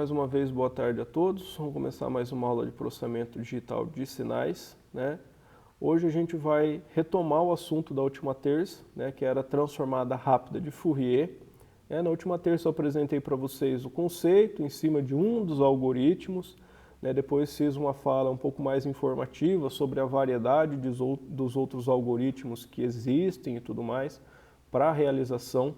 Mais uma vez, boa tarde a todos. Vamos começar mais uma aula de processamento digital de sinais, né? Hoje a gente vai retomar o assunto da última terça, né, que era a transformada rápida de Fourier. Na última terça eu apresentei para vocês o conceito em cima de um dos algoritmos, né? Depois fiz uma fala um pouco mais informativa sobre a variedade dos outros algoritmos que existem e tudo mais para a realização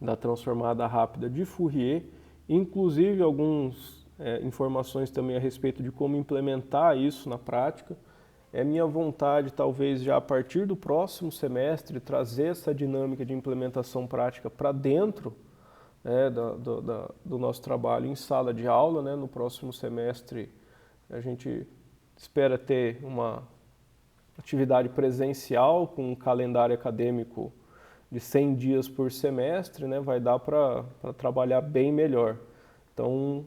da transformada rápida de Fourier, inclusive algumas informações também a respeito de como implementar isso na prática. É minha vontade, talvez já a partir do próximo semestre, trazer essa dinâmica de implementação prática para dentro do nosso trabalho em sala de aula, né? No próximo semestre a gente espera ter uma atividade presencial com um calendário acadêmico de 100 dias por semestre, né? Vai dar para trabalhar bem melhor. Então,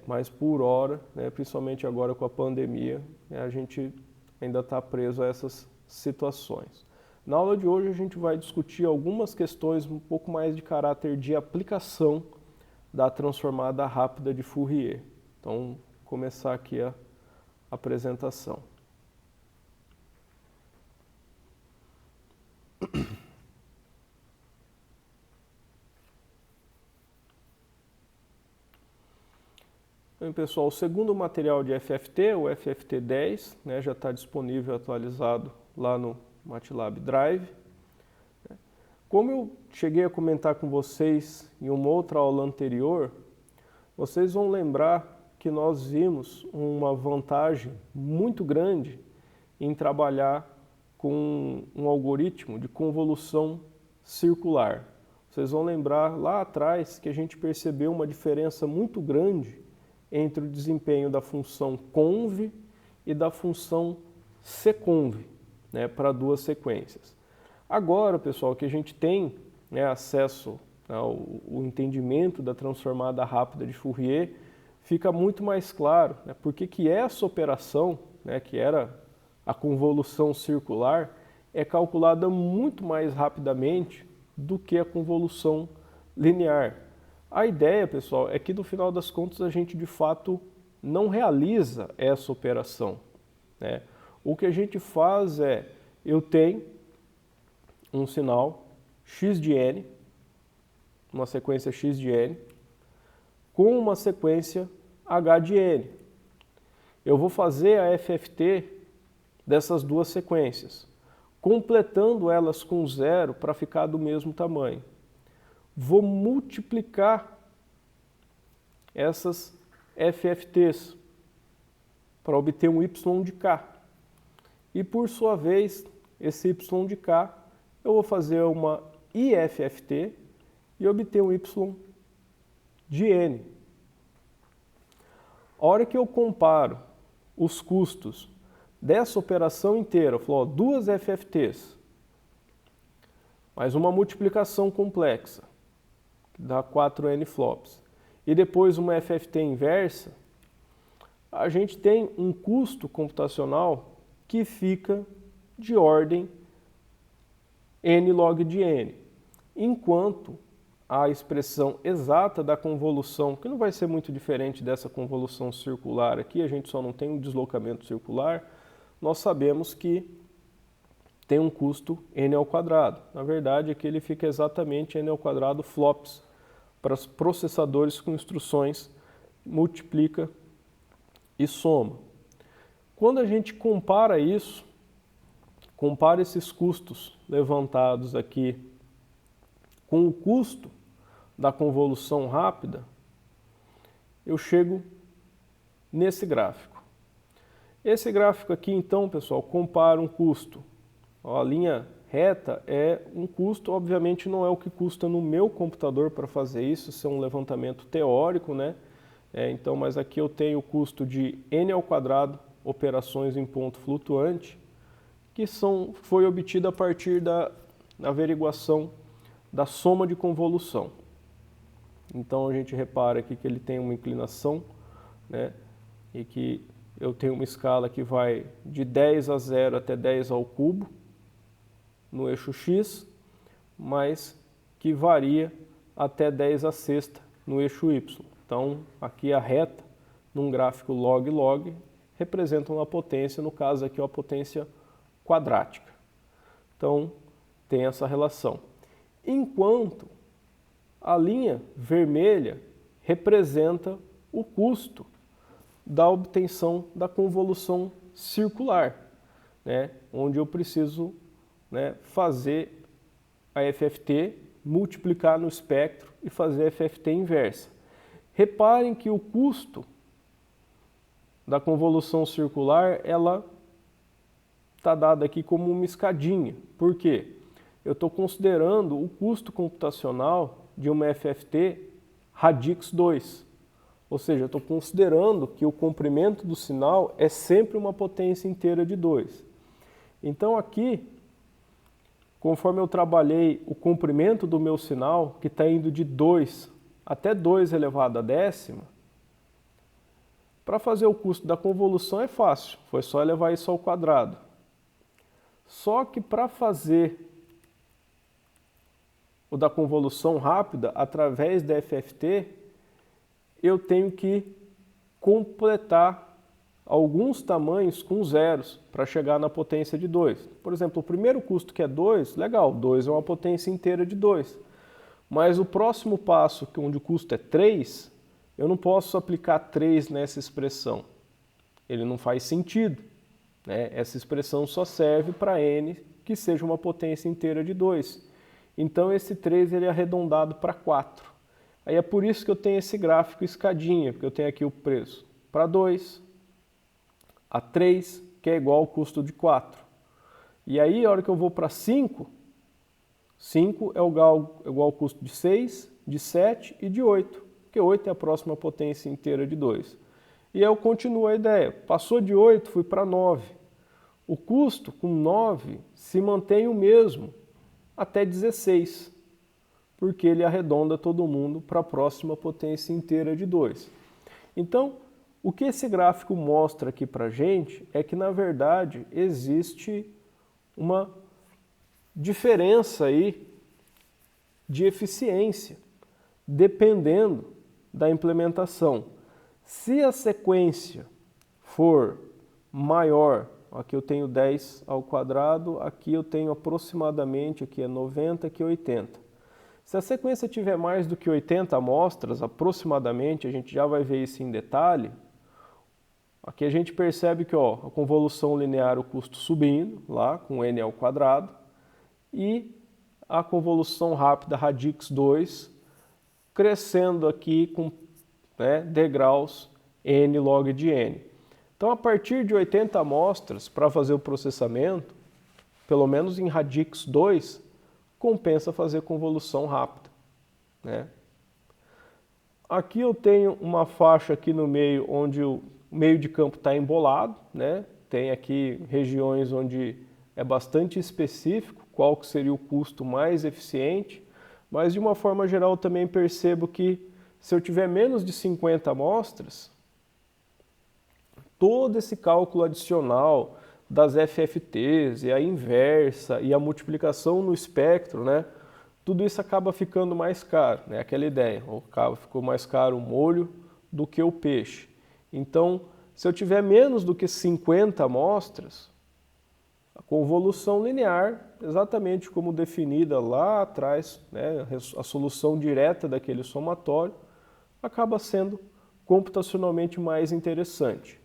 mas por hora, né, principalmente agora com a pandemia, a gente ainda está preso a essas situações. Na aula de hoje a gente vai discutir algumas questões um pouco mais de caráter de aplicação da transformada rápida de Fourier. Então, vou começar aqui a apresentação. Bem, pessoal, o segundo material de FFT, o FFT 10, né, já está disponível atualizado lá no MATLAB Drive. Como eu cheguei a comentar com vocês em uma outra aula anterior, vocês vão lembrar que nós vimos uma vantagem muito grande em trabalhar com um algoritmo de convolução circular. Vocês vão lembrar lá atrás que a gente percebeu uma diferença muito grande entre o desempenho da função conv e da função seconv, né, para duas sequências. Agora, pessoal, que a gente tem, né, acesso ao entendimento da transformada rápida de Fourier, fica muito mais claro, né, porque que essa operação, né, que era a convolução circular, é calculada muito mais rapidamente do que a convolução linear. A ideia, pessoal, é que no final das contas a gente de fato não realiza essa operação, né? O que a gente faz é, eu tenho um sinal x de n, uma sequência x de n, com uma sequência h de n. Eu vou fazer a FFT dessas duas sequências, completando elas com zero para ficar do mesmo tamanho. Vou multiplicar essas FFTs para obter um y de k. E por sua vez, esse y de k, eu vou fazer uma IFFT e obter um y de n. A hora que eu comparo os custos dessa operação inteira, eu falo, ó, duas FFTs, mais uma multiplicação complexa, dá 4n flops, e depois uma FFT inversa, a gente tem um custo computacional que fica de ordem n log de n, enquanto a expressão exata da convolução, que não vai ser muito diferente dessa convolução circular aqui, a gente só não tem um deslocamento circular, nós sabemos que tem um custo n ao quadrado. Na verdade, aqui ele fica exatamente n ao quadrado flops para os processadores com instruções multiplica e soma. Quando a gente compara isso, compara esses custos levantados aqui com o custo da convolução rápida, eu chego nesse gráfico. Esse gráfico aqui, então, pessoal, compara um custo. A linha reta é um custo, obviamente não é o que custa no meu computador para fazer isso, isso é um levantamento teórico, né? Então, mas aqui eu tenho o custo de n ao quadrado operações em ponto flutuante, que foi obtido a partir da averiguação da soma de convolução. Então a gente repara aqui que ele tem uma inclinação, né? E que eu tenho uma escala que vai de 10 a 0 até 10 ao cubo, no eixo x, mas que varia até 10 a sexta no eixo y. Então, aqui a reta, num gráfico log-log, representa uma potência, no caso aqui, uma potência quadrática. Então, tem essa relação. Enquanto a linha vermelha representa o custo da obtenção da convolução circular, né? Onde eu preciso, né, fazer a FFT, multiplicar no espectro e fazer a FFT inversa. Reparem que o custo da convolução circular, ela está dada aqui como uma escadinha. Por quê? Eu estou considerando o custo computacional de uma FFT radix 2. Ou seja, eu estou considerando que o comprimento do sinal é sempre uma potência inteira de 2. Então aqui, conforme eu trabalhei o comprimento do meu sinal, que está indo de 2 até 2 elevado a décima, para fazer o custo da convolução é fácil, foi só elevar isso ao quadrado. Só que para fazer o da convolução rápida através da FFT, eu tenho que completar alguns tamanhos com zeros para chegar na potência de 2. Por exemplo, o primeiro custo, que é 2, legal, 2 é uma potência inteira de 2. Mas o próximo passo, onde o custo é 3, eu não posso aplicar 3 nessa expressão. Ele não faz sentido, né? Essa expressão só serve para n que seja uma potência inteira de 2. Então esse 3 ele é arredondado para 4. Aí é por isso que eu tenho esse gráfico escadinha, porque eu tenho aqui o preço para 2, a 3, que é igual ao custo de 4. E aí, a hora que eu vou para 5, 5 é igual ao custo de 6, de 7 e de 8, porque 8 é a próxima potência inteira de 2. E aí eu continuo a ideia. Passou de 8, fui para 9. O custo com 9 se mantém o mesmo até 16, porque ele arredonda todo mundo para a próxima potência inteira de 2. Então, o que esse gráfico mostra aqui para a gente é que, na verdade, existe uma diferença aí de eficiência, dependendo da implementação. Se a sequência for maior, aqui eu tenho 10 ao quadrado, aqui eu tenho aproximadamente, aqui é 90, aqui é 80. Se a sequência tiver mais do que 80 amostras, aproximadamente, a gente já vai ver isso em detalhe, aqui a gente percebe que a convolução linear, o custo subindo, lá com n ao quadrado, e a convolução rápida radix 2 crescendo aqui com degraus n log de n. Então, a partir de 80 amostras, para fazer o processamento, pelo menos em radix 2, compensa fazer convolução rápida, né? Aqui eu tenho uma faixa aqui no meio, onde o meio de campo está embolado, né? Tem aqui regiões onde é bastante específico qual que seria o custo mais eficiente, mas de uma forma geral eu também percebo que se eu tiver menos de 50 amostras, todo esse cálculo adicional das FFTs e a inversa e a multiplicação no espectro, né? Tudo isso acaba ficando mais caro, né? Aquela ideia, ficou mais caro o molho do que o peixe. Então, se eu tiver menos do que 50 amostras, a convolução linear, exatamente como definida lá atrás, né? A solução direta daquele somatório, acaba sendo computacionalmente mais interessante.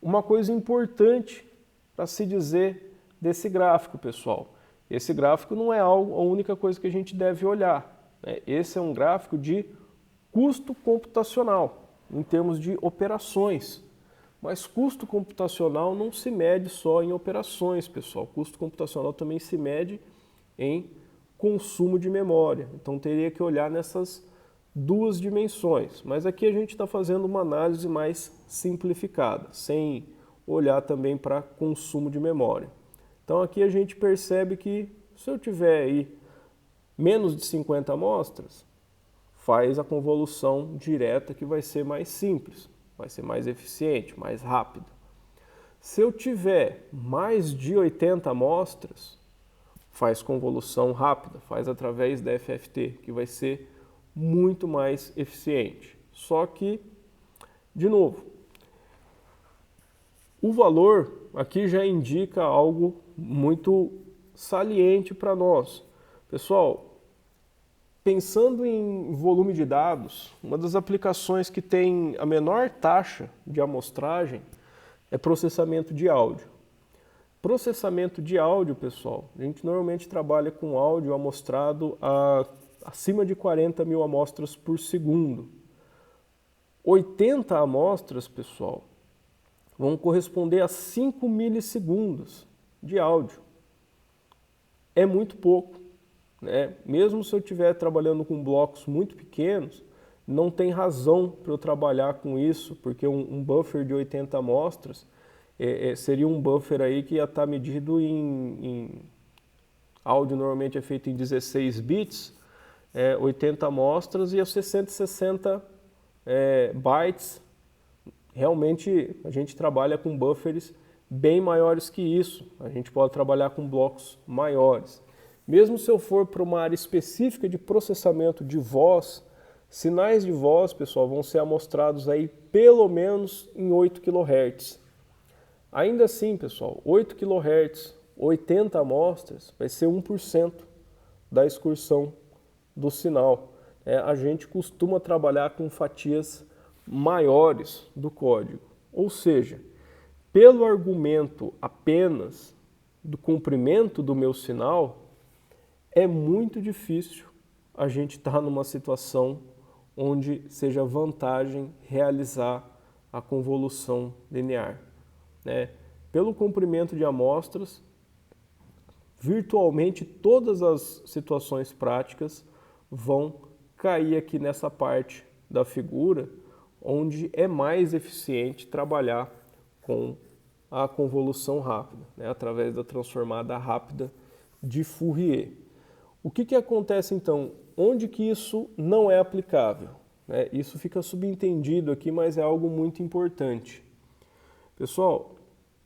Uma coisa importante para se dizer desse gráfico, pessoal. Esse gráfico não é a única coisa que a gente deve olhar, né? Esse é um gráfico de custo computacional, em termos de operações. Mas custo computacional não se mede só em operações, pessoal. Custo computacional também se mede em consumo de memória. Então teria que olhar nessas duas dimensões. Mas aqui a gente está fazendo uma análise mais simplificada, sem olhar também para consumo de memória. Então aqui a gente percebe que se eu tiver aí menos de 50 amostras, faz a convolução direta que vai ser mais simples, vai ser mais eficiente, mais rápido. Se eu tiver mais de 80 amostras, faz convolução rápida, faz através da FFT, que vai ser muito mais eficiente. Só que, de novo, o valor aqui já indica algo muito saliente para nós. Pessoal, pensando em volume de dados, uma das aplicações que tem a menor taxa de amostragem é processamento de áudio. Processamento de áudio, pessoal, a gente normalmente trabalha com áudio amostrado acima de 40 mil amostras por segundo. 80 amostras, pessoal, vão corresponder a 5 milissegundos de áudio. É muito pouco, né? Mesmo se eu estiver trabalhando com blocos muito pequenos, não tem razão para eu trabalhar com isso, porque um buffer de 80 amostras seria um buffer aí que ia estar medido em áudio normalmente é feito em 16 bits, 80 amostras, ia ser 160 bytes. Realmente a gente trabalha com buffers bem maiores que isso, a gente pode trabalhar com blocos maiores. Mesmo se eu for para uma área específica de processamento de voz, sinais de voz, pessoal, vão ser amostrados aí pelo menos em 8 kHz. Ainda assim, pessoal, 8 kHz, 80 amostras, vai ser 1% da excursão do sinal. A gente costuma trabalhar com fatias maiores do código. Ou seja, pelo argumento apenas do comprimento do meu sinal, é muito difícil a gente estar numa situação onde seja vantagem realizar a convolução linear. Pelo comprimento de amostras, virtualmente todas as situações práticas vão cair aqui nessa parte da figura, onde é mais eficiente trabalhar com a convolução rápida, através da transformada rápida de Fourier. O que acontece então? Onde que isso não é aplicável? Isso fica subentendido aqui, mas é algo muito importante. Pessoal,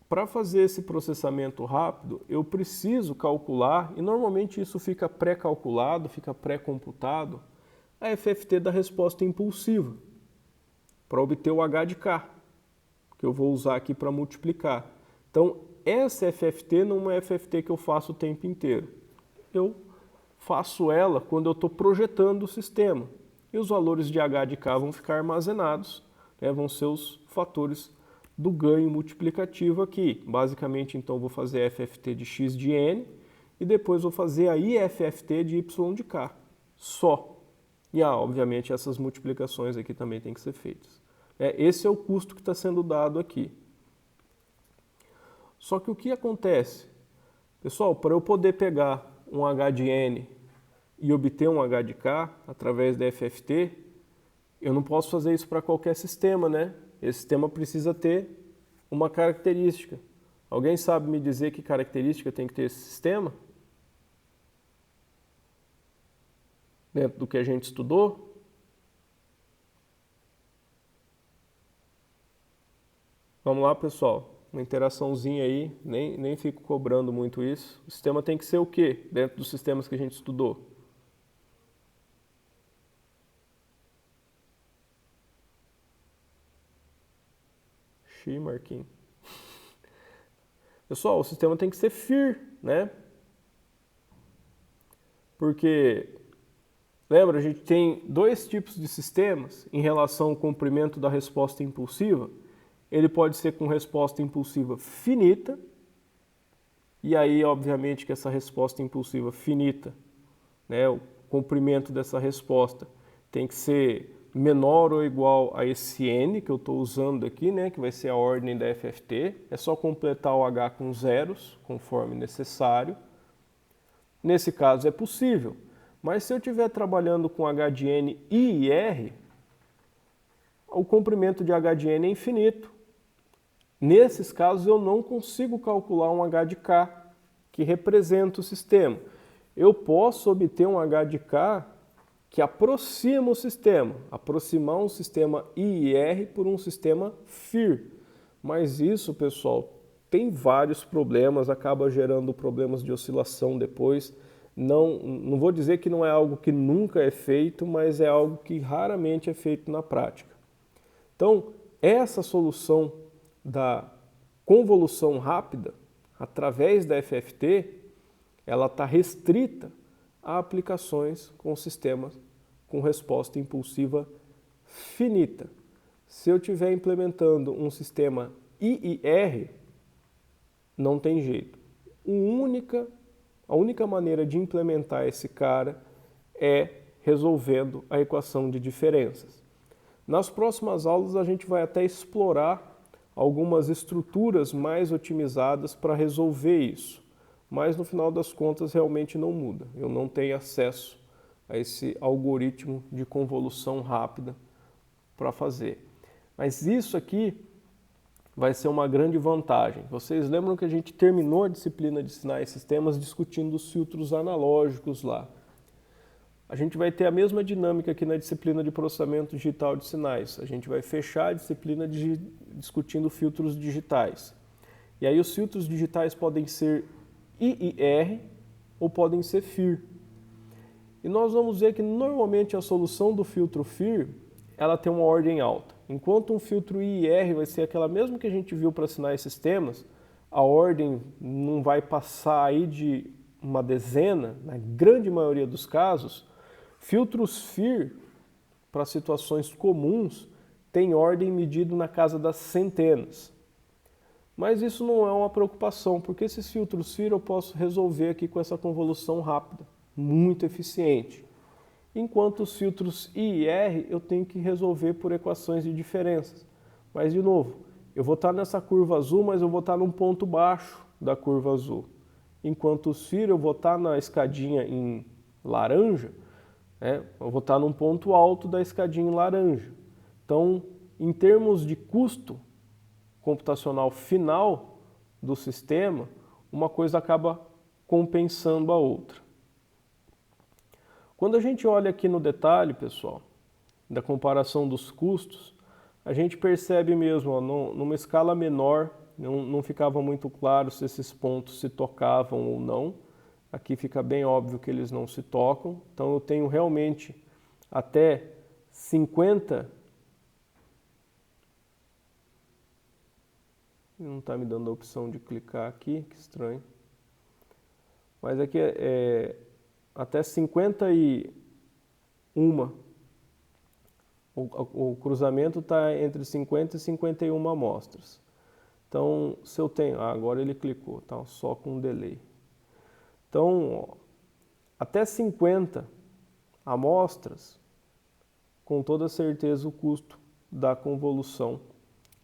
para fazer esse processamento rápido, eu preciso calcular, e normalmente isso fica pré-calculado, fica pré-computado, a FFT da resposta impulsiva, para obter o H de K, que eu vou usar aqui para multiplicar. Então, essa FFT não é uma FFT que eu faço o tempo inteiro. Eu faço ela quando eu estou projetando o sistema. E os valores de H de K vão ficar armazenados, vão ser os fatores do ganho multiplicativo aqui. Basicamente, então, eu vou fazer a FFT de x de n e depois vou fazer a IFFT de y de k, só. E, obviamente, essas multiplicações aqui também têm que ser feitas. Esse é o custo que está sendo dado aqui. Só que o que acontece? Pessoal, para eu poder pegar um H de n e obter um H de k através da FFT, eu não posso fazer isso para qualquer sistema, né? Esse sistema precisa ter uma característica. Alguém sabe me dizer que característica tem que ter esse sistema? Dentro do que a gente estudou? Vamos lá, pessoal. Uma interaçãozinha aí, nem fico cobrando muito isso. O sistema tem que ser o quê dentro dos sistemas que a gente estudou? Marquinhos. Pessoal, o sistema tem que ser FIR, né? Porque, lembra, a gente tem dois tipos de sistemas em relação ao comprimento da resposta impulsiva. Ele pode ser com resposta impulsiva finita, e aí, obviamente, que essa resposta impulsiva finita, o comprimento dessa resposta tem que ser menor ou igual a esse n que eu estou usando aqui, que vai ser a ordem da FFT. É só completar o H com zeros, conforme necessário. Nesse caso é possível, mas se eu estiver trabalhando com H de n e R, o comprimento de H de n é infinito. Nesses casos eu não consigo calcular um H de K que representa o sistema. Eu posso obter um H de K que aproxima o sistema, aproximar um sistema IR por um sistema FIR. Mas isso, pessoal, tem vários problemas, acaba gerando problemas de oscilação depois. Não vou dizer que não é algo que nunca é feito, mas é algo que raramente é feito na prática. Então, essa solução da convolução rápida, através da FFT, ela está restrita a aplicações com sistemas com resposta impulsiva finita. Se eu estiver implementando um sistema IIR, não tem jeito. A única maneira de implementar esse cara é resolvendo a equação de diferenças. Nas próximas aulas a gente vai até explorar algumas estruturas mais otimizadas para resolver isso, mas no final das contas realmente não muda. Eu não tenho acesso a esse algoritmo de convolução rápida para fazer. Mas isso aqui vai ser uma grande vantagem. Vocês lembram que a gente terminou a disciplina de sinais e sistemas discutindo os filtros analógicos lá. A gente vai ter a mesma dinâmica aqui na disciplina de processamento digital de sinais. A gente vai fechar a disciplina discutindo filtros digitais. E aí os filtros digitais podem ser IIR ou podem ser FIR. E nós vamos ver que normalmente a solução do filtro FIR, ela tem uma ordem alta. Enquanto um filtro IIR vai ser aquela mesma que a gente viu para sinais e sistemas, a ordem não vai passar aí de uma dezena, na grande maioria dos casos. Filtros FIR, para situações comuns, tem ordem medida na casa das centenas. Mas isso não é uma preocupação, porque esses filtros FIR eu posso resolver aqui com essa convolução rápida, muito eficiente. Enquanto os filtros IIR eu tenho que resolver por equações de diferenças. Mas, de novo, eu vou estar nessa curva azul, mas eu vou estar num ponto baixo da curva azul. Enquanto os FIR eu vou estar na escadinha em laranja, eu vou estar num ponto alto da escadinha em laranja. Então, em termos de custo computacional final do sistema, uma coisa acaba compensando a outra. Quando a gente olha aqui no detalhe, pessoal, da comparação dos custos, a gente percebe mesmo, ó, numa escala menor, não ficava muito claro se esses pontos se tocavam ou não. Aqui fica bem óbvio que eles não se tocam. Então eu tenho realmente até 50. Não está me dando a opção de clicar aqui, que estranho. Mas aqui até 51. O cruzamento está entre 50 e 51 amostras. Então, se eu tenho... agora ele clicou, tá? Só com delay. Então, ó, até 50 amostras, com toda certeza o custo da convolução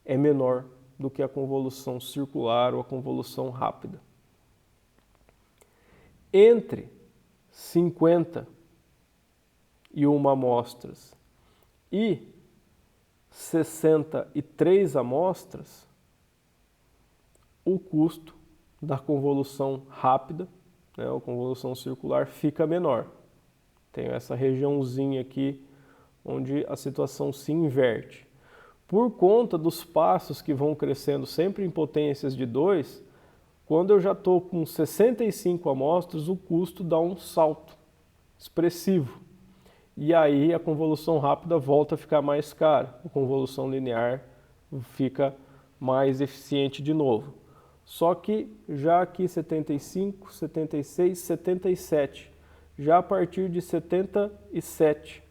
é menor do que a convolução circular ou a convolução rápida. Entre 51 amostras e 63 amostras, o custo da convolução rápida, a convolução circular, fica menor. Tenho essa regiãozinha aqui onde a situação se inverte. Por conta dos passos que vão crescendo sempre em potências de 2, quando eu já estou com 65 amostras, o custo dá um salto expressivo. E aí a convolução rápida volta a ficar mais cara. A convolução linear fica mais eficiente de novo. Só que já aqui 75, 76, 77, já a partir de 77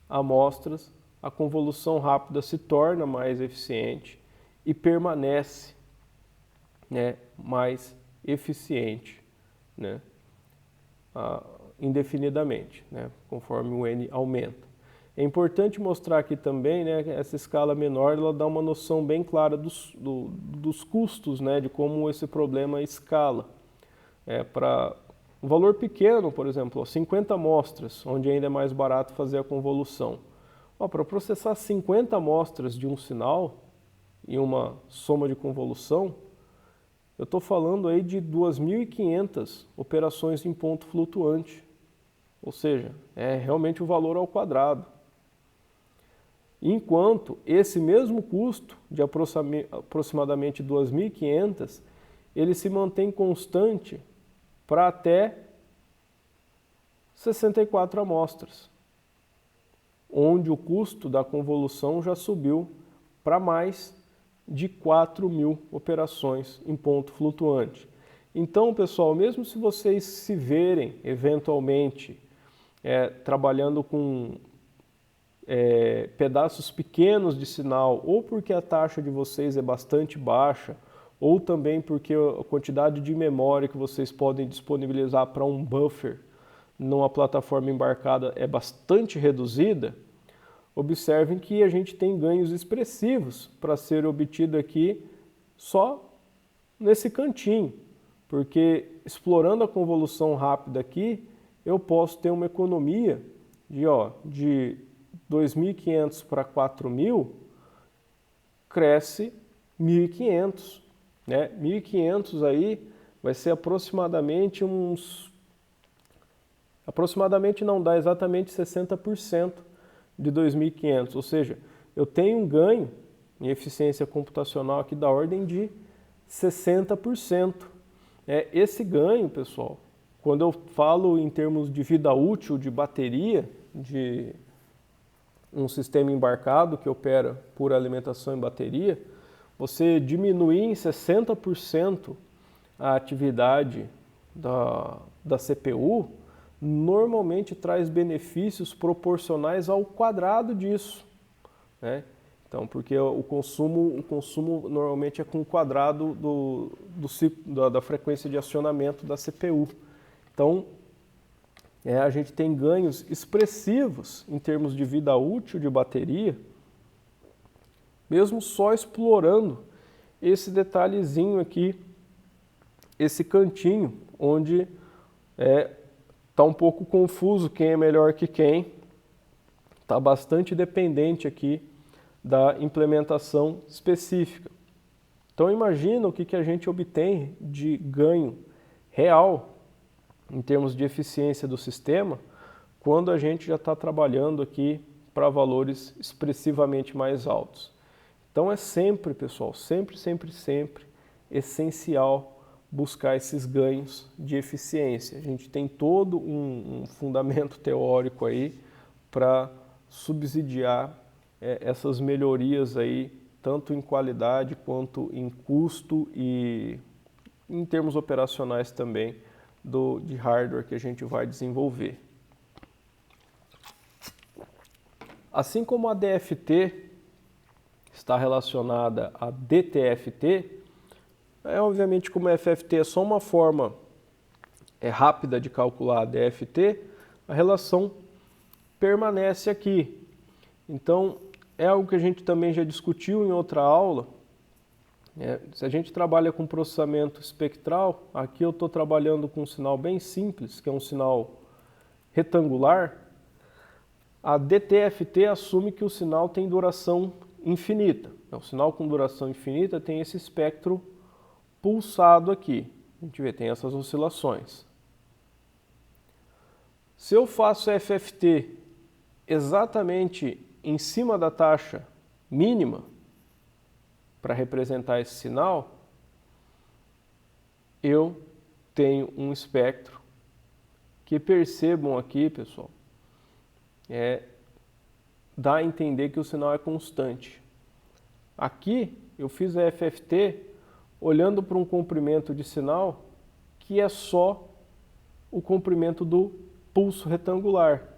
amostras, a convolução rápida se torna mais eficiente e permanece, mais eficiente, indefinidamente, conforme o N aumenta. É importante mostrar aqui também, que essa escala menor ela dá uma noção bem clara dos custos, de como esse problema escala. Para um valor pequeno, por exemplo, 50 amostras, onde ainda é mais barato fazer a convolução. Para processar 50 amostras de um sinal em uma soma de convolução, eu estou falando aí de 2.500 operações em ponto flutuante. Ou seja, é realmente o valor ao quadrado. Enquanto esse mesmo custo de aproximadamente 2.500, ele se mantém constante para até 64 amostras, onde o custo da convolução já subiu para mais de 4.000 operações em ponto flutuante. Então, pessoal, mesmo se vocês se verem eventualmente trabalhando com pedaços pequenos de sinal, ou porque a taxa de vocês é bastante baixa, ou também porque a quantidade de memória que vocês podem disponibilizar para um buffer numa plataforma embarcada é bastante reduzida, observem que a gente tem ganhos expressivos para ser obtido aqui só nesse cantinho, porque explorando a convolução rápida aqui, eu posso ter uma economia de 2.500 para 4.000, cresce 1.500, né? 1.500 aí vai ser aproximadamente não dá exatamente 60% de 2.500, ou seja, eu tenho um ganho em eficiência computacional aqui da ordem de 60%. Esse ganho, pessoal, quando eu falo em termos de vida útil de bateria, de um sistema embarcado que opera por alimentação em bateria, você diminuir em 60% a atividade da CPU, normalmente traz benefícios proporcionais ao quadrado disso, né? Então, porque o consumo normalmente é com o quadrado da frequência de acionamento da CPU. Então, a gente tem ganhos expressivos em termos de vida útil de bateria, mesmo só explorando esse detalhezinho aqui, esse cantinho, onde está um pouco confuso quem é melhor que quem, está bastante dependente aqui da implementação específica. Então imagina o que a gente obtém de ganho real em termos de eficiência do sistema, quando a gente já está trabalhando aqui para valores expressivamente mais altos. Então é sempre, pessoal, sempre essencial buscar esses ganhos de eficiência. A gente tem todo um fundamento teórico aí para subsidiar essas melhorias aí, tanto em qualidade quanto em custo e em termos operacionais também de hardware que a gente vai desenvolver. Assim como a DFT está relacionada a DTFT, obviamente como a FFT é só uma forma rápida de calcular a DFT, a relação permanece aqui. Então, é algo que a gente também já discutiu em outra aula. Se a gente trabalha com processamento espectral, aqui eu estou trabalhando com um sinal bem simples, que é um sinal retangular. A DTFT assume que o sinal tem duração infinita. O sinal com duração infinita tem esse espectro pulsado aqui. A gente vê, tem essas oscilações. Se eu faço FFT exatamente em cima da taxa mínima para representar esse sinal, eu tenho um espectro que, percebam aqui, pessoal, dá a entender que o sinal é constante. Aqui eu fiz a FFT olhando para um comprimento de sinal que é só o comprimento do pulso retangular.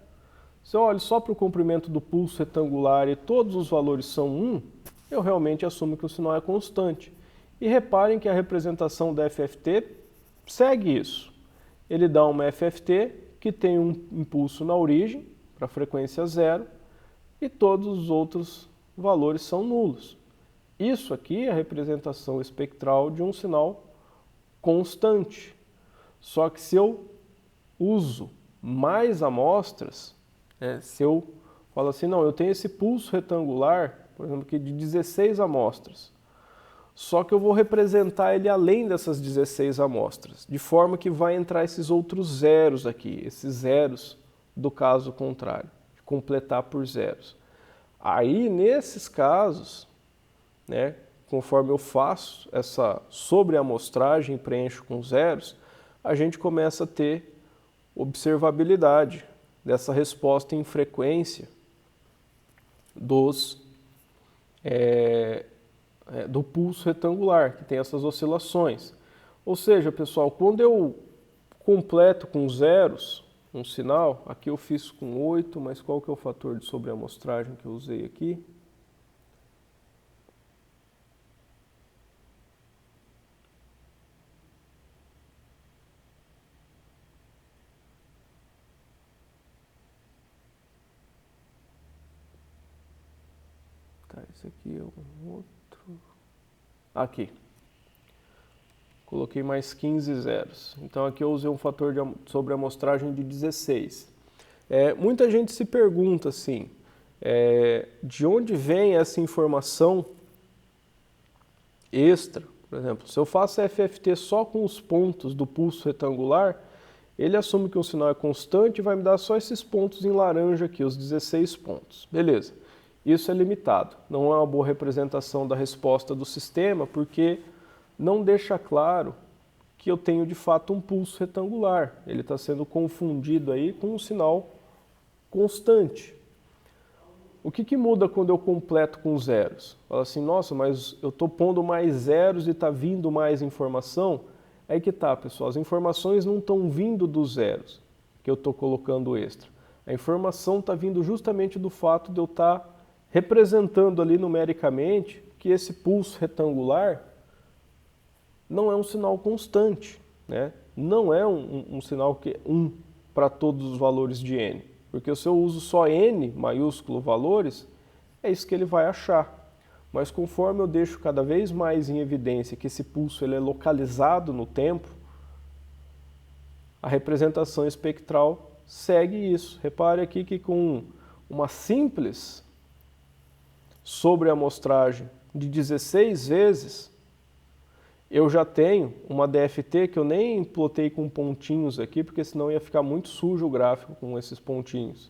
Se eu olho só para o comprimento do pulso retangular e todos os valores são 1, eu realmente assumo que o sinal é constante. E reparem que a representação da FFT segue isso. Ele dá uma FFT que tem um impulso na origem, para a frequência 0, e todos os outros valores são nulos. Isso aqui é a representação espectral de um sinal constante. Só que se eu uso mais amostras, se eu falo assim, não, eu tenho esse pulso retangular, por exemplo, aqui de 16 amostras, só que eu vou representar ele além dessas 16 amostras, de forma que vai entrar esses outros zeros aqui, esses zeros do caso contrário, de completar por zeros. Aí, nesses casos, conforme eu faço essa sobreamostragem e preencho com zeros, a gente começa a ter observabilidade dessa resposta em frequência do pulso retangular, que tem essas oscilações. Ou seja, pessoal, quando eu completo com zeros um sinal, aqui eu fiz com 8, mas qual que é o fator de sobreamostragem que eu usei aqui? Tá, esse aqui é um outro. Aqui. Coloquei mais 15 zeros. Então aqui eu usei um fator de sobreamostragem de 16. Muita gente se pergunta assim, de onde vem essa informação extra? Por exemplo, se eu faço FFT só com os pontos do pulso retangular, ele assume que o sinal é constante e vai me dar só esses pontos em laranja aqui, os 16 pontos. Beleza. Isso é limitado. Não é uma boa representação da resposta do sistema, porque não deixa claro que eu tenho de fato um pulso retangular. Ele está sendo confundido aí com um sinal constante. O que muda quando eu completo com zeros? Fala assim, nossa, mas eu estou pondo mais zeros e está vindo mais informação? Aí que tá, pessoal, as informações não estão vindo dos zeros que eu estou colocando extra. A informação está vindo justamente do fato de eu estar representando ali numericamente que esse pulso retangular não é um sinal constante, né? Não é um sinal que é 1 para todos os valores de n. Porque se eu uso só n maiúsculo valores, é isso que ele vai achar. Mas conforme eu deixo cada vez mais em evidência que esse pulso ele é localizado no tempo, a representação espectral segue isso. Repare aqui que com uma simples sobreamostragem de 16 vezes, eu já tenho uma DFT que eu nem plotei com pontinhos aqui, porque senão ia ficar muito sujo o gráfico com esses pontinhos.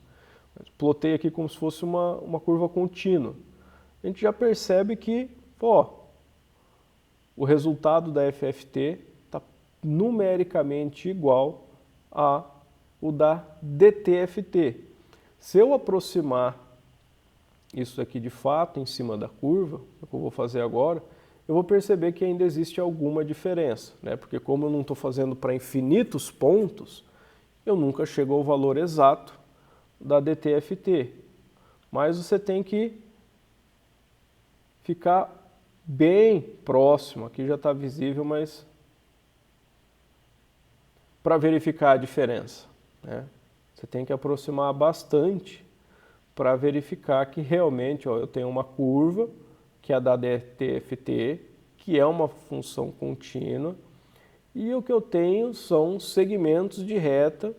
Plotei aqui como se fosse uma curva contínua. A gente já percebe que, o resultado da FFT está numericamente igual ao da DTFT. Se eu aproximar isso aqui de fato em cima da curva, o que eu vou fazer agora, eu vou perceber que ainda existe alguma diferença, né? Porque como eu não estou fazendo para infinitos pontos, eu nunca chego ao valor exato da DTFT. Mas você tem que ficar bem próximo, aqui já está visível, mas para verificar a diferença, né? Você tem que aproximar bastante para verificar que realmente eu tenho uma curva, que é a da DTFT, que é uma função contínua, e o que eu tenho são segmentos de reta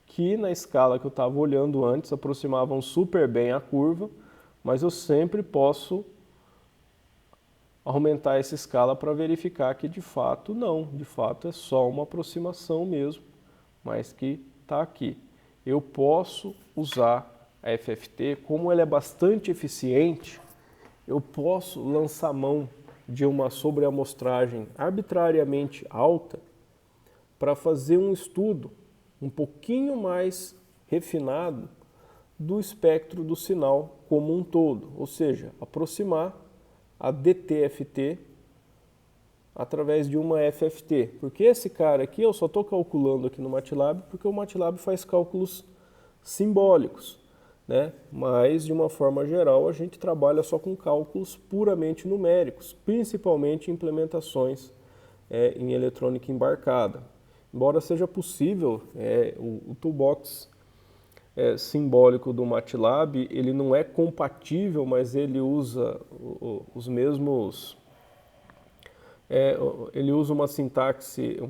que na escala que eu estava olhando antes aproximavam super bem a curva, mas eu sempre posso aumentar essa escala para verificar que de fato não, de fato é só uma aproximação mesmo, mas que está aqui. Eu posso usar a FFT, como ela é bastante eficiente, eu posso lançar mão de uma sobreamostragem arbitrariamente alta para fazer um estudo um pouquinho mais refinado do espectro do sinal como um todo, ou seja, aproximar a DTFT através de uma FFT. Porque esse cara aqui eu só estou calculando aqui no MATLAB porque o MATLAB faz cálculos simbólicos, né? Mas, de uma forma geral, a gente trabalha só com cálculos puramente numéricos, principalmente implementações em eletrônica embarcada. Embora seja possível, o toolbox simbólico do MATLAB, ele não é compatível, mas ele usa os mesmos... ele usa uma sintaxe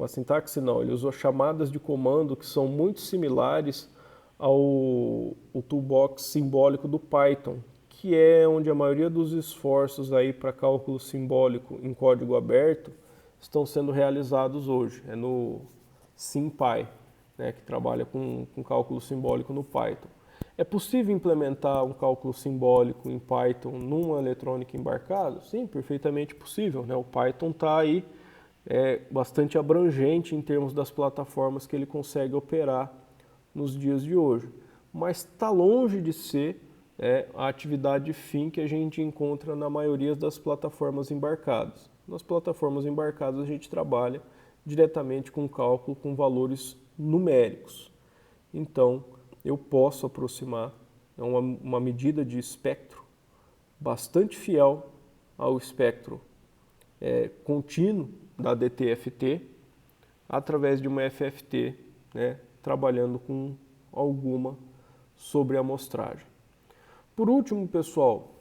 não, ele usa chamadas de comando que são muito similares ao toolbox simbólico do Python, que é onde a maioria dos esforços aí para cálculo simbólico em código aberto estão sendo realizados hoje. É no SymPy, né, que trabalha com cálculo simbólico no Python. É possível implementar um cálculo simbólico em Python numa eletrônica embarcada? Sim, perfeitamente possível, né? O Python está aí bastante abrangente em termos das plataformas que ele consegue operar nos dias de hoje, mas está longe de ser a atividade fim que a gente encontra na maioria das plataformas embarcadas. Nas plataformas embarcadas a gente trabalha diretamente com cálculo com valores numéricos. Então, eu posso aproximar uma medida de espectro bastante fiel ao espectro contínuo da DTFT através de uma FFT, trabalhando com alguma sobreamostragem. Por último, pessoal,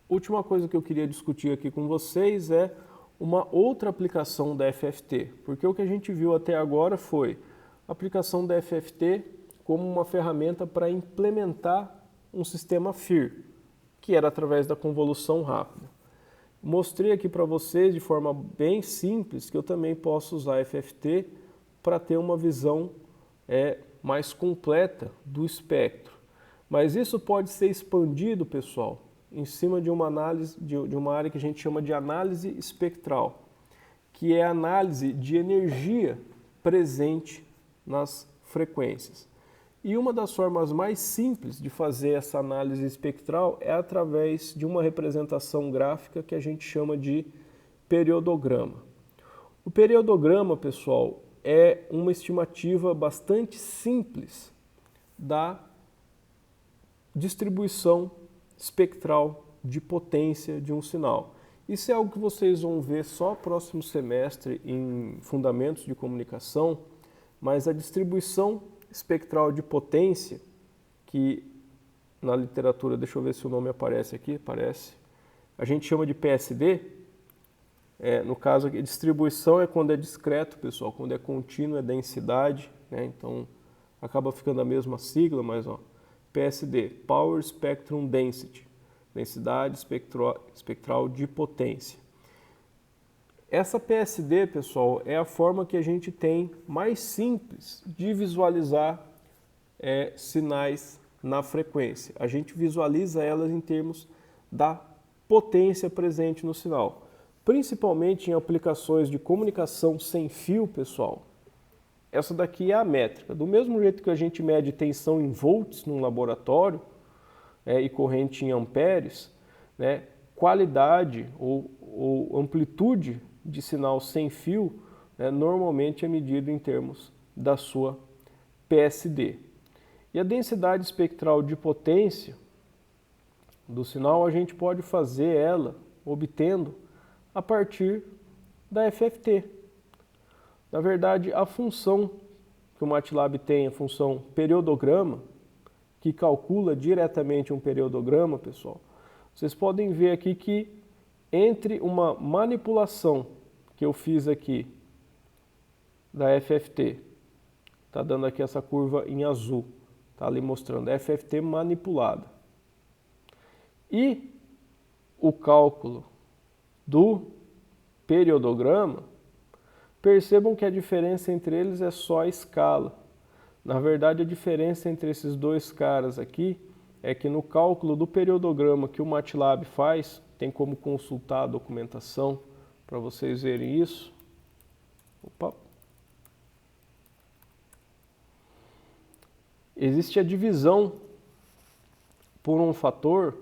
última coisa que eu queria discutir aqui com vocês é uma outra aplicação da FFT, porque o que a gente viu até agora foi a aplicação da FFT como uma ferramenta para implementar um sistema FIR, que era através da convolução rápida. Mostrei aqui para vocês de forma bem simples que eu também posso usar a FFT para ter uma visão mais completa do espectro. Mas isso pode ser expandido, pessoal, em cima de uma análise, de uma área que a gente chama de análise espectral, que é a análise de energia presente nas frequências. E uma das formas mais simples de fazer essa análise espectral é através de uma representação gráfica que a gente chama de periodograma. O periodograma, pessoal, é uma estimativa bastante simples da distribuição espectral de potência de um sinal. Isso é algo que vocês vão ver só próximo semestre em Fundamentos de Comunicação, mas a distribuição espectral de potência, que na literatura, deixa eu ver se o nome aparece aqui, aparece, a gente chama de PSD, no caso aqui, distribuição é quando é discreto, pessoal, quando é contínuo é densidade, então acaba ficando a mesma sigla, mas PSD, Power Spectrum Density, densidade espectral de potência. Essa PSD, pessoal, é a forma que a gente tem mais simples de visualizar sinais na frequência. A gente visualiza elas em termos da potência presente no sinal. Principalmente em aplicações de comunicação sem fio, pessoal. Essa daqui é a métrica. Do mesmo jeito que a gente mede tensão em volts num laboratório e corrente em amperes, qualidade ou amplitude de sinal sem fio normalmente é medido em termos da sua PSD. E a densidade espectral de potência do sinal a gente pode fazer ela obtendo a partir da FFT. Na verdade, a função que o MATLAB tem, a função periodograma, que calcula diretamente um periodograma, pessoal, vocês podem ver aqui que entre uma manipulação que eu fiz aqui da FFT, está dando aqui essa curva em azul, está ali mostrando a FFT manipulada, e o cálculo do periodograma, percebam que a diferença entre eles é só a escala. Na verdade, a diferença entre esses dois caras aqui é que no cálculo do periodograma que o MATLAB faz, tem como consultar a documentação para vocês verem isso. Opa. Existe a divisão por um fator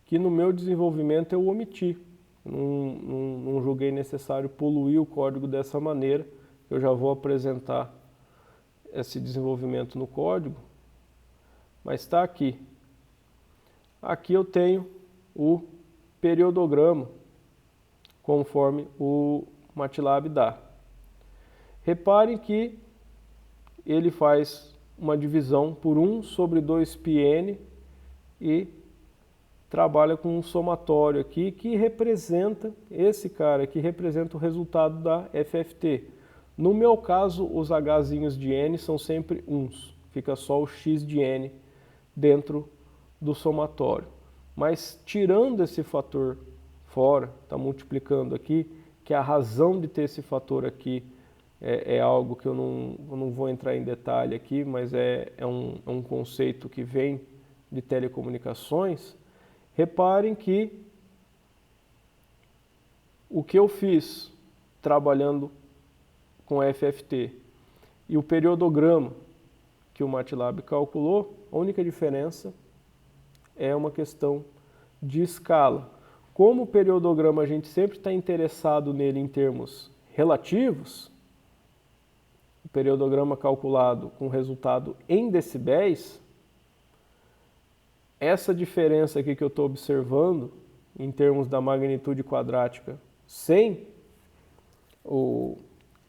que no meu desenvolvimento eu omiti. Não julguei necessário poluir o código dessa maneira. Eu já vou apresentar esse desenvolvimento no código, mas está aqui. Aqui eu tenho o periodograma, conforme o MATLAB dá. Reparem que ele faz uma divisão por 1 sobre 2πn e trabalha com um somatório aqui que representa, esse cara aqui representa o resultado da FFT. No meu caso, os Hzinhos de n são sempre 1s, fica só o x de n dentro do somatório. Mas tirando esse fator fora, está multiplicando aqui, que a razão de ter esse fator aqui é algo que eu não vou entrar em detalhe aqui, mas é um conceito que vem de telecomunicações. Reparem que o que eu fiz trabalhando com FFT e o periodograma que o MATLAB calculou, a única diferença é uma questão de escala. Como o periodograma a gente sempre está interessado nele em termos relativos, o periodograma calculado com resultado em decibéis, essa diferença aqui que eu estou observando, em termos da magnitude quadrática sem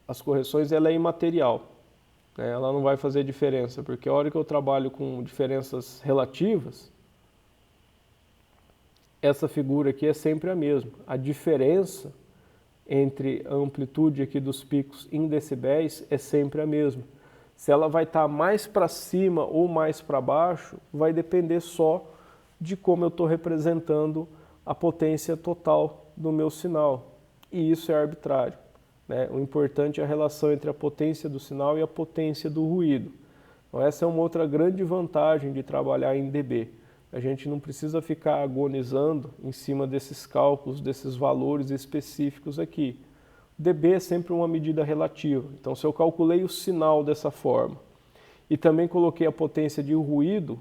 as correções, ela é imaterial. Ela não vai fazer diferença, porque a hora que eu trabalho com diferenças relativas, essa figura aqui é sempre a mesma. A diferença entre a amplitude aqui dos picos em decibéis é sempre a mesma. Se ela vai estar mais para cima ou mais para baixo, vai depender só de como eu estou representando a potência total do meu sinal. E isso é arbitrário. O importante é a relação entre a potência do sinal e a potência do ruído. Então, essa é uma outra grande vantagem de trabalhar em dB. A gente não precisa ficar agonizando em cima desses cálculos, desses valores específicos aqui. dB é sempre uma medida relativa. Então, se eu calculei o sinal dessa forma e também coloquei a potência de ruído,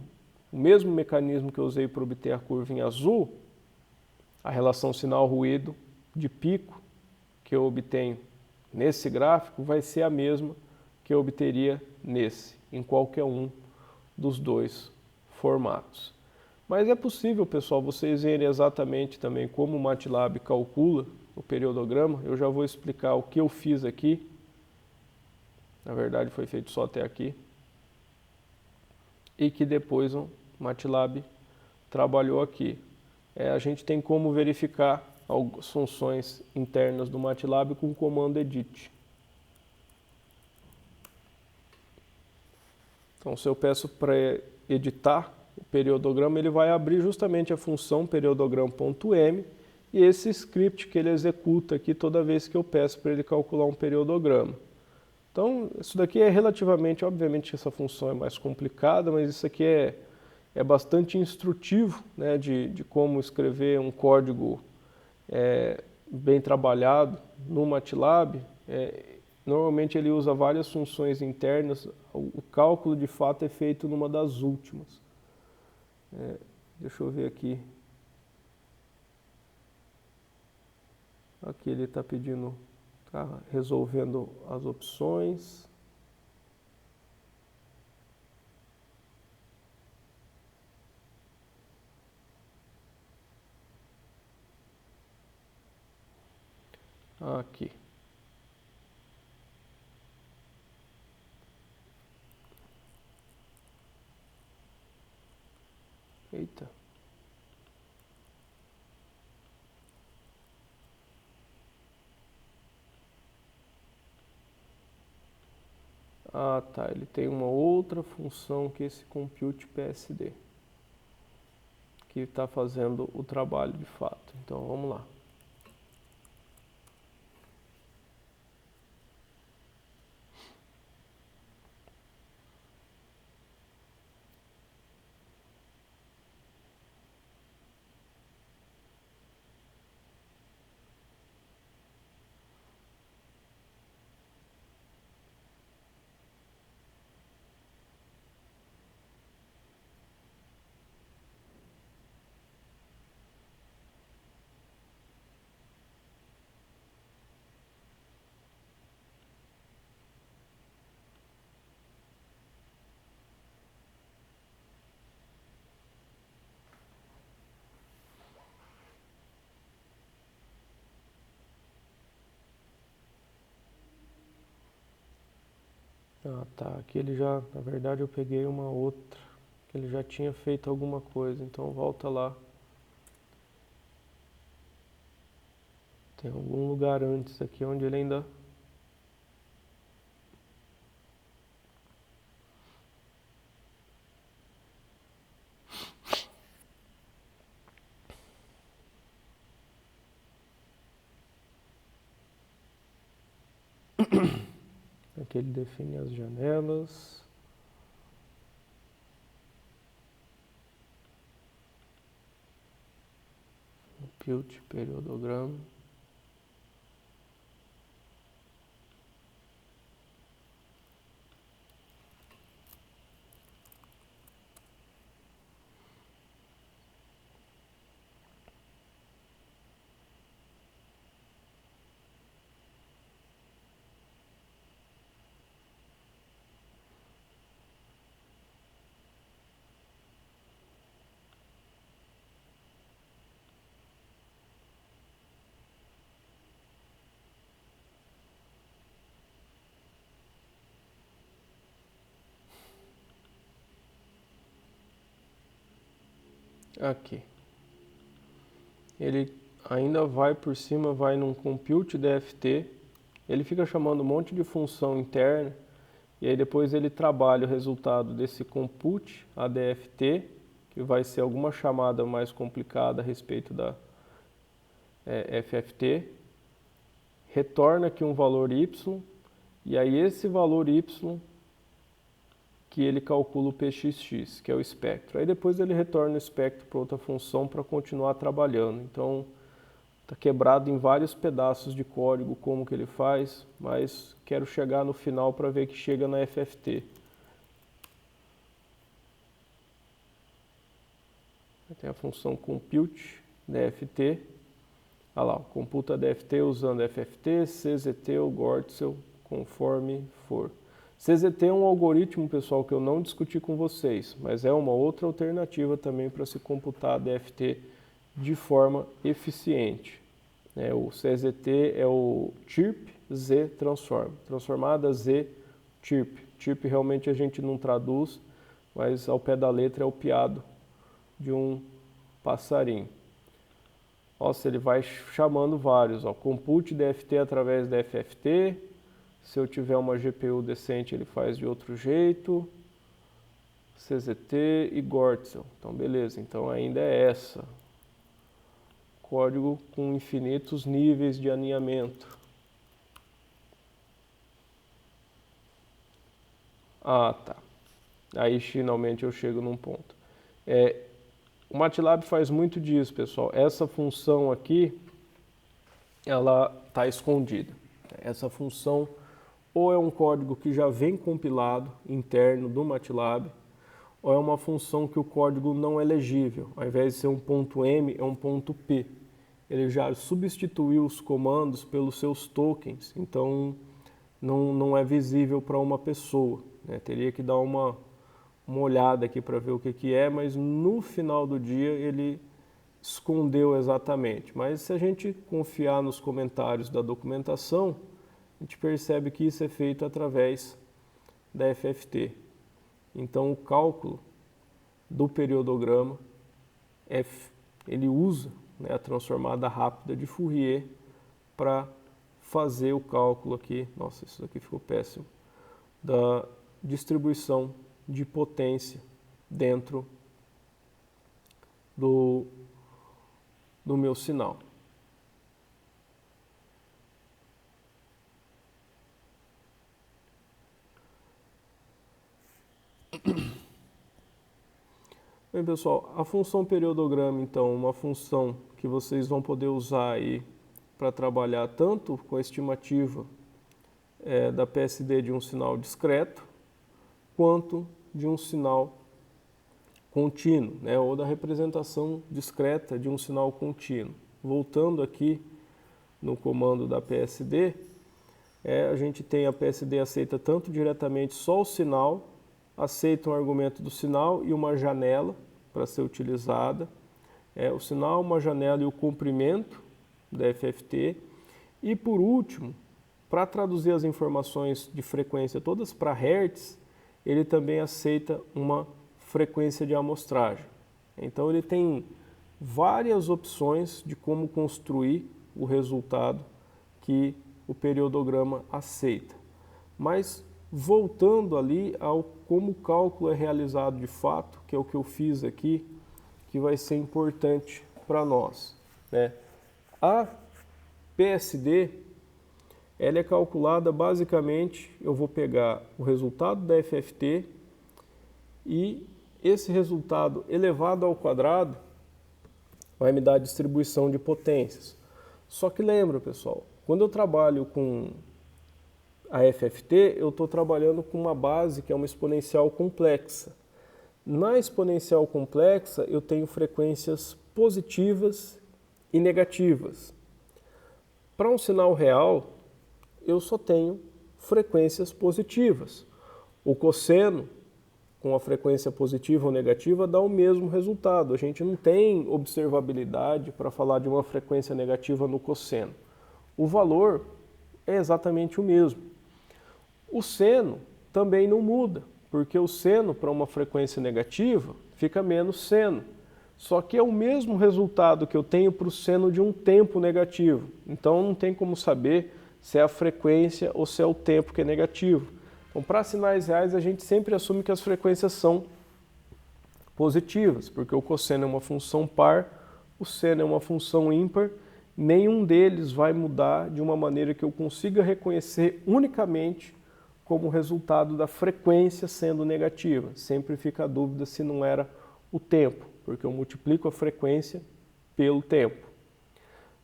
o mesmo mecanismo que eu usei para obter a curva em azul, a relação sinal-ruído de pico que eu obtenho nesse gráfico vai ser a mesma que eu obteria nesse, em qualquer um dos dois formatos. Mas é possível, pessoal, vocês verem exatamente também como o MATLAB calcula o periodograma. Eu já vou explicar o que eu fiz aqui. Na verdade, foi feito só até aqui. E que depois o MATLAB trabalhou aqui. A gente tem como verificar algumas funções internas do MATLAB com o comando edit. Então, se eu peço para editar o periodograma, ele vai abrir justamente a função periodograma.m e esse script que ele executa aqui toda vez que eu peço para ele calcular um periodograma. Então, isso daqui é relativamente, obviamente essa função é mais complicada, mas isso aqui é bastante instrutivo, né, de como escrever um código bem trabalhado no MATLAB. Normalmente ele usa várias funções internas, o cálculo de fato é feito numa das últimas. Deixa eu ver aqui. Aqui ele está pedindo, está resolvendo as opções. Aqui. Eita. Ah, tá. Ele tem uma outra função que esse compute PSD, que está fazendo o trabalho de fato. Então, vamos lá. Ah, tá. Aqui ele já, na verdade eu peguei uma outra, que ele já tinha feito alguma coisa, então volta lá. Tem algum lugar antes aqui onde ele ainda... Aqui ele define as janelas. Compute periodograma. aqui. Ele ainda vai por cima, vai num compute DFT, ele fica chamando um monte de função interna, e aí depois ele trabalha o resultado desse compute ADFT, que vai ser alguma chamada mais complicada a respeito da FFT, retorna aqui um valor y, e aí esse valor y que ele calcula o PXX, que é o espectro. Aí depois ele retorna o espectro para outra função para continuar trabalhando. Então está quebrado em vários pedaços de código como que ele faz, mas quero chegar no final para ver que chega na FFT. Tem a função compute DFT. Olha lá, computa DFT usando FFT, CZT ou Gortzel, conforme for. CZT é um algoritmo, pessoal, que eu não discuti com vocês, mas é uma outra alternativa também para se computar DFT de forma eficiente. O CZT é o chirp Z transform, transformada Z chirp. Chirp realmente a gente não traduz, mas ao pé da letra é o piado de um passarinho. Nossa, ele vai chamando vários. Compute DFT através da FFT. Se eu tiver uma GPU decente, ele faz de outro jeito. CZT e Gortzel. Então, beleza. Então, ainda é essa. Código com infinitos níveis de alinhamento. Ah, tá. Aí, finalmente, eu chego num ponto. O MATLAB faz muito disso, pessoal. Essa função aqui, ela está escondida. Essa função ou é um código que já vem compilado interno do MATLAB, ou é uma função que o código não é legível. Ao invés de ser um ponto .m, é um ponto .p. Ele já substituiu os comandos pelos seus tokens, então não é visível para uma pessoa. Teria que dar uma olhada aqui para ver o que é, mas no final do dia ele escondeu exatamente. Mas se a gente confiar nos comentários da documentação, a gente percebe que isso é feito através da FFT. Então o cálculo do periodograma, ele usa a transformada rápida de Fourier para fazer o cálculo aqui, nossa, isso aqui ficou péssimo, da distribuição de potência dentro do meu sinal. Bem, pessoal, a função periodograma, então, uma função que vocês vão poder usar aí para trabalhar tanto com a estimativa da PSD de um sinal discreto, quanto de um sinal contínuo, ou da representação discreta de um sinal contínuo. Voltando aqui no comando da PSD, a gente tem a PSD aceita tanto diretamente só o sinal, aceita um argumento do sinal e uma janela para ser utilizada. O sinal, uma janela e o comprimento da FFT. E por último, para traduzir as informações de frequência todas para Hertz, ele também aceita uma frequência de amostragem. Então ele tem várias opções de como construir o resultado que o periodograma aceita. Mas voltando ali ao como o cálculo é realizado de fato, que é o que eu fiz aqui, que vai ser importante para nós. A PSD, ela é calculada basicamente, eu vou pegar o resultado da FFT e esse resultado elevado ao quadrado vai me dar a distribuição de potências. Só que lembra, pessoal, quando eu trabalho com a FFT, eu estou trabalhando com uma base que é uma exponencial complexa. Na exponencial complexa, eu tenho frequências positivas e negativas. Para um sinal real, eu só tenho frequências positivas. O cosseno, com a frequência positiva ou negativa, dá o mesmo resultado. A gente não tem observabilidade para falar de uma frequência negativa no cosseno. O valor é exatamente o mesmo. O seno também não muda, porque o seno para uma frequência negativa fica menos seno. Só que é o mesmo resultado que eu tenho para o seno de um tempo negativo. Então não tem como saber se é a frequência ou se é o tempo que é negativo. Então, para sinais reais, a gente sempre assume que as frequências são positivas, porque o cosseno é uma função par, o seno é uma função ímpar, nenhum deles vai mudar de uma maneira que eu consiga reconhecer unicamente como resultado da frequência sendo negativa. Sempre fica a dúvida se não era o tempo, porque eu multiplico a frequência pelo tempo.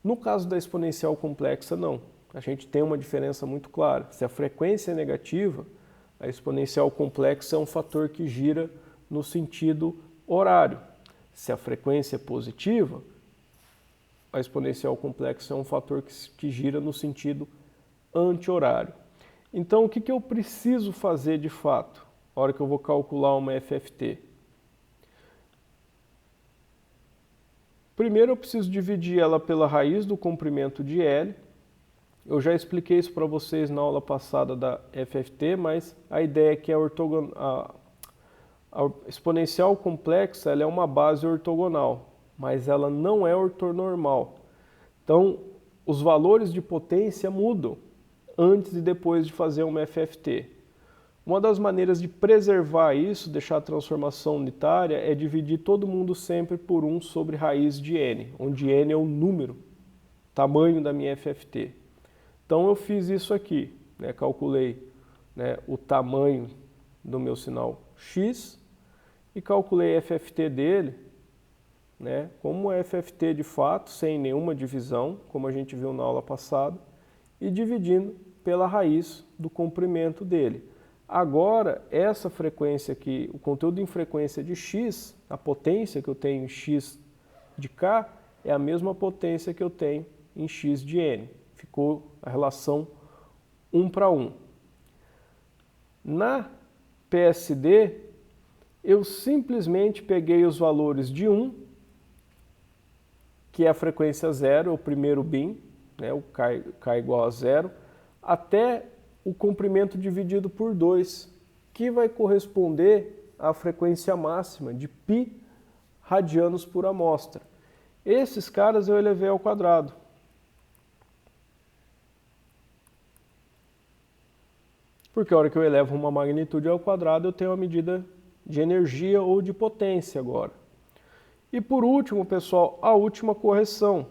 No caso da exponencial complexa, não. A gente tem uma diferença muito clara. Se a frequência é negativa, a exponencial complexa é um fator que gira no sentido horário. Se a frequência é positiva, a exponencial complexa é um fator que gira no sentido anti-horário. Então, o que eu preciso fazer de fato, na hora que eu vou calcular uma FFT? Primeiro, eu preciso dividir ela pela raiz do comprimento de L. Eu já expliquei isso para vocês na aula passada da FFT, mas a ideia é que a exponencial complexa ela é uma base ortogonal, mas ela não é ortonormal. Então, os valores de potência mudam antes e depois de fazer uma FFT. Uma das maneiras de preservar isso, deixar a transformação unitária, é dividir todo mundo sempre por 1 sobre raiz de n, onde n é o número, tamanho da minha FFT. Então eu fiz isso aqui, né? Calculei, né, o tamanho do meu sinal x e calculei a FFT dele, né, como é FFT de fato, sem nenhuma divisão, como a gente viu na aula passada, e dividindo pela raiz do comprimento dele. Agora, essa frequência aqui, o conteúdo em frequência de x, a potência que eu tenho em x de k, é a mesma potência que eu tenho em x de n. Ficou a relação 1 para 1. Na PSD, eu simplesmente peguei os valores de 1, que é a frequência 0, o primeiro bin, né, o k igual a 0, até o comprimento dividido por 2, que vai corresponder à frequência máxima de π radianos por amostra. Esses caras eu elevei ao quadrado. Porque a hora que eu elevo uma magnitude ao quadrado, eu tenho uma medida de energia ou de potência agora. E por último, pessoal, a última correção.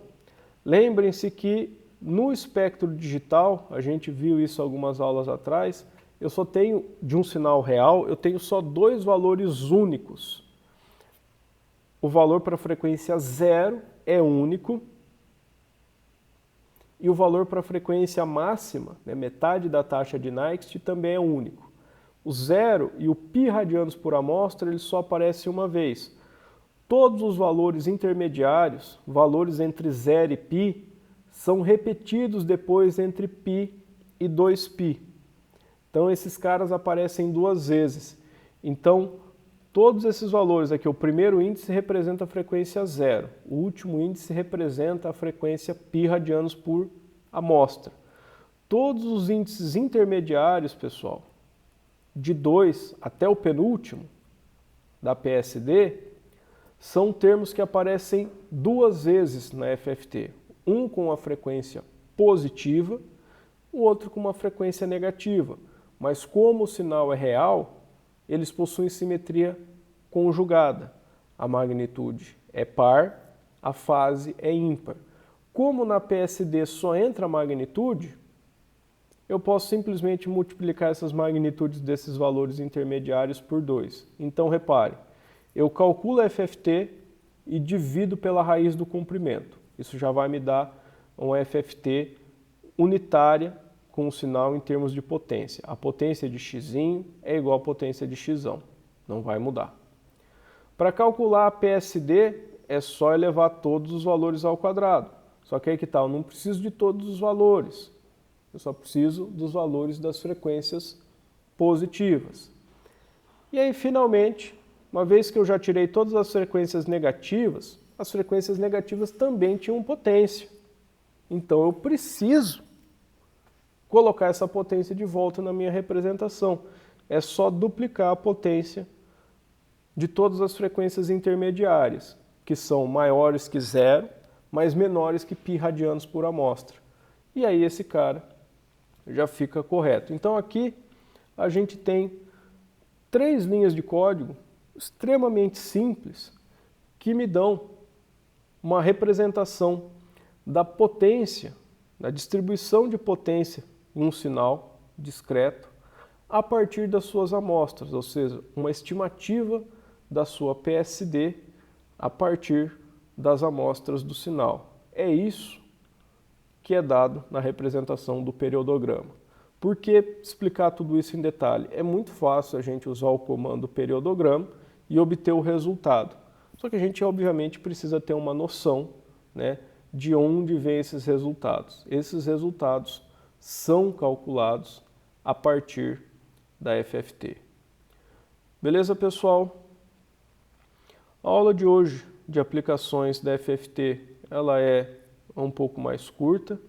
Lembrem-se que no espectro digital, a gente viu isso algumas aulas atrás, eu só tenho, de um sinal real, eu tenho só 2 valores únicos. O valor para a frequência 0 é único e o valor para a frequência máxima, né, metade da taxa de Nyquist, também é único. O 0 e o π radianos por amostra, eles só aparecem uma vez. Todos os valores intermediários, valores entre 0 e π, são repetidos depois entre π e 2π. Então esses caras aparecem 2 vezes. Então todos esses valores aqui, o primeiro índice representa a frequência 0, o último índice representa a frequência π radianos por amostra. Todos os índices intermediários, pessoal, de 2 até o penúltimo da PSD, são termos que aparecem 2 vezes na FFT. Um com a frequência positiva, o outro com uma frequência negativa. Mas como o sinal é real, eles possuem simetria conjugada. A magnitude é par, a fase é ímpar. Como na PSD só entra a magnitude, eu posso simplesmente multiplicar essas magnitudes desses valores intermediários por 2. Então, repare, eu calculo a FFT e divido pela raiz do comprimento. Isso já vai me dar uma FFT unitária com o sinal em termos de potência. A potência de x é igual à potência de x, não vai mudar. Para calcular a PSD, é só elevar todos os valores ao quadrado. Só que aí que tá, eu não preciso de todos os valores. Eu só preciso dos valores das frequências positivas. E aí, finalmente, uma vez que eu já tirei todas as frequências negativas, as frequências negativas também tinham potência. Então eu preciso colocar essa potência de volta na minha representação. É só duplicar a potência de todas as frequências intermediárias. que são maiores que zero, mas menores que π radianos por amostra. E aí esse cara já fica correto. Então aqui a gente tem 3 linhas de código extremamente simples que me dão uma representação da potência, da distribuição de potência em um sinal discreto a partir das suas amostras, ou seja, uma estimativa da sua PSD a partir das amostras do sinal. É isso que é dado na representação do periodograma. Por que explicar tudo isso em detalhe? É muito fácil a gente usar o comando periodograma e obter o resultado. Só que a gente, obviamente, precisa ter uma noção, né, de onde vêm esses resultados. Esses resultados são calculados a partir da FFT. Beleza, pessoal? A aula de hoje de aplicações da FFT, ela é um pouco mais curta.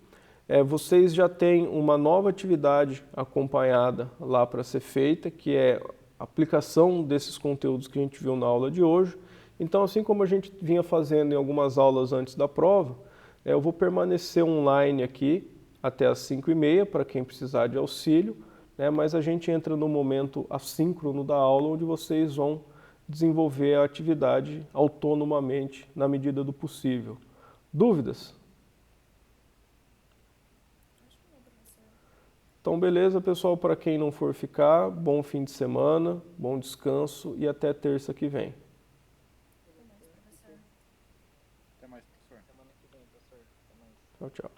Vocês já têm uma nova atividade acompanhada lá para ser feita, que é a aplicação desses conteúdos que a gente viu na aula de hoje. Então, assim como a gente vinha fazendo em algumas aulas antes da prova, eu vou permanecer online aqui até as 5h30 para quem precisar de auxílio, né? Mas a gente entra no momento assíncrono da aula, onde vocês vão desenvolver a atividade autonomamente na medida do possível. Dúvidas? Então, beleza, pessoal. Para quem não for ficar, bom fim de semana, bom descanso e até terça que vem. Até mais, professor. Tchau, tchau.